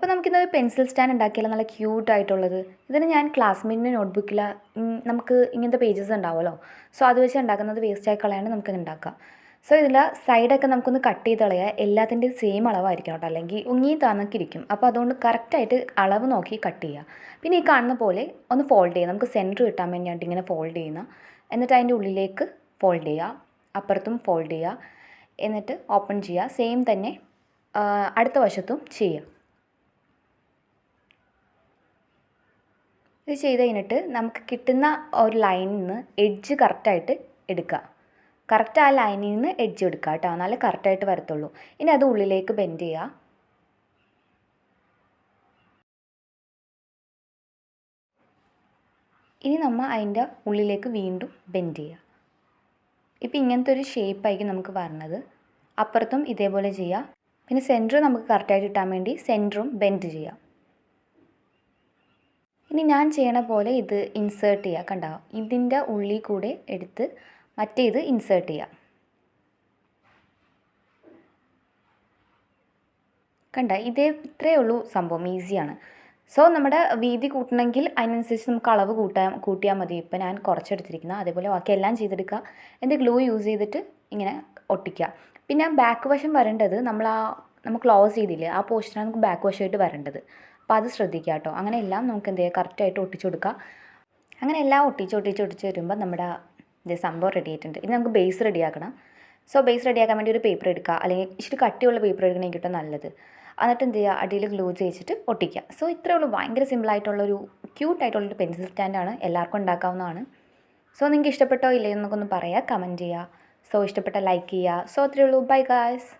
അപ്പോൾ നമുക്കിന്നൊരു pencil stand ഉണ്ടാക്കിയാലോ, നല്ല ക്യൂട്ടായിട്ടുള്ളത്. ഇതിന് ഞാൻ ക്ലാസ്മേറ്റിൻ്റെ നോട്ട്ബുക്കിൽ നമുക്ക് ഇങ്ങനത്തെ പേജസ് ഉണ്ടാവുമല്ലോ, സോ അത് വെച്ച് ഉണ്ടാക്കുന്നത് വേസ്റ്റായി കളയാണ്ട് നമുക്ക് ഉണ്ടാക്കാം. സോ ഇതിൽ സൈഡൊക്കെ നമുക്കൊന്ന് കട്ട് ചെയ്ത് കളയുക. എല്ലാത്തിൻ്റെയും സെയിം അളവായിരിക്കും കേട്ടോ, അല്ലെങ്കിൽ ഉങ്ങി താന്നൊക്കെ അപ്പോൾ അതുകൊണ്ട് കറക്റ്റായിട്ട് അളവ് നോക്കി കട്ട് ചെയ്യുക. പിന്നെ ഈ കാണുന്ന പോലെ ഒന്ന് ഫോൾഡ് ചെയ്യുക. നമുക്ക് സെൻറ്റർ കിട്ടാൻ വേണ്ടിയിട്ട് ഇങ്ങനെ ഫോൾഡ് ചെയ്യുന്ന, എന്നിട്ട് അതിൻ്റെ ഉള്ളിലേക്ക് ഫോൾഡ് ചെയ്യുക, അപ്പുറത്തും ഫോൾഡ് ചെയ്യുക, എന്നിട്ട് ഓപ്പൺ ചെയ്യുക. സെയിം തന്നെ അടുത്ത വശത്തും ചെയ്യുക. ഇത് ചെയ്ത് കഴിഞ്ഞിട്ട് നമുക്ക് കിട്ടുന്ന ഒരു ലൈനിൽ നിന്ന് എഡ്ജ് കറക്റ്റായിട്ട് എടുക്കുക. കറക്റ്റ് ആ ലൈനിൽ നിന്ന് എഡ്ജ് എടുക്കുക കേട്ടോ, എന്നാലേ കറക്റ്റായിട്ട് വരത്തുള്ളൂ. ഇനി അത് ഉള്ളിലേക്ക് ബെൻഡ് ചെയ്യുക. ഇനി നമ്മൾ അതിൻ്റെ ഉള്ളിലേക്ക് വീണ്ടും ബെൻഡ് ചെയ്യുക. ഇപ്പം ഇങ്ങനത്തെ ഒരു ഷേപ്പായിരിക്കും നമുക്ക് വരണത്. അപ്പുറത്തും ഇതേപോലെ ചെയ്യുക. പിന്നെ സെൻറ്റർ നമുക്ക് കറക്റ്റായിട്ട് ഇട്ടാൻ വേണ്ടി സെൻറ്ററും ബെൻഡ് ചെയ്യുക. ഇനി ഞാൻ ചെയ്യണ പോലെ ഇത് ഇൻസേർട്ട് ചെയ്യുക. കണ്ടോ, ഇതിൻ്റെ ഉള്ളിൽ കൂടെ എടുത്ത് മറ്റേത് ഇൻസേർട്ട് ചെയ്യുക. കണ്ട, ഇത്രയേ ഉള്ളൂ സംഭവം, ഈസിയാണ്. സോ നമ്മുടെ വീതി കൂട്ടണമെങ്കിൽ അതിനനുസരിച്ച് നമുക്ക് അളവ് കൂട്ടിയാൽ മതി. ഇപ്പം ഞാൻ കുറച്ചെടുത്തിരിക്കുന്നത്, അതേപോലെ ബാക്കി എല്ലാം ചെയ്തെടുക്കുക. എൻ്റെ ഗ്ലൂ യൂസ് ചെയ്തിട്ട് ഇങ്ങനെ ഒട്ടിക്കുക. പിന്നെ ബാക്ക് വശം വരേണ്ടത് നമ്മൾ ക്ലോസ് ചെയ്തില്ലേ, ആ പോർഷനാണ് നമുക്ക് ബാക്ക് വശമായിട്ട് വരേണ്ടത്. അപ്പോൾ അത് ശ്രദ്ധിക്കുക കേട്ടോ. അങ്ങനെ എല്ലാം നമുക്ക് എന്ത് ചെയ്യുക, കറക്റ്റായിട്ട് ഒട്ടിച്ചു കൊടുക്കുക. അങ്ങനെ എല്ലാം ഒട്ടിച്ച് വരുമ്പോൾ നമ്മുടെ സംഭവം റെഡി ആയിട്ടുണ്ട്. ഇനി നമുക്ക് ബേസ് റെഡിയാക്കണം. സോ ബേസ് റെഡിയാക്കാൻ വേണ്ടി ഒരു പേപ്പർ എടുക്കുക, അല്ലെങ്കിൽ ഇച്ചിരി കട്ടിയുള്ള പേപ്പർ എടുക്കണമെങ്കിൽ കിട്ടും നല്ലത്. എന്നിട്ട് എന്ത് ചെയ്യുക, അടിയിൽ ഗ്ലൂ ചെയ്യിച്ചിട്ട് ഒട്ടിക്കുക. സോ ഇത്രയേ ഉള്ളൂ. ഭയങ്കര സിമ്പിളായിട്ടുള്ളൊരു ക്യൂട്ടായിട്ടുള്ളൊരു പെൻസിൽ സ്റ്റാൻഡാണ്. എല്ലാവർക്കും ഉണ്ടാക്കാവുന്നതാണ്. സോ നിങ്ങൾക്ക് ഇഷ്ടപ്പെട്ടോ ഇല്ലയോ എന്നൊക്കെ ഒന്ന് പറയുക, കമൻറ്റ് ചെയ്യുക. സോ ഇഷ്ടപ്പെട്ട ലൈക്ക് ചെയ്യുക. സോ അത്രയേ ഉള്ളൂ. Bye guys.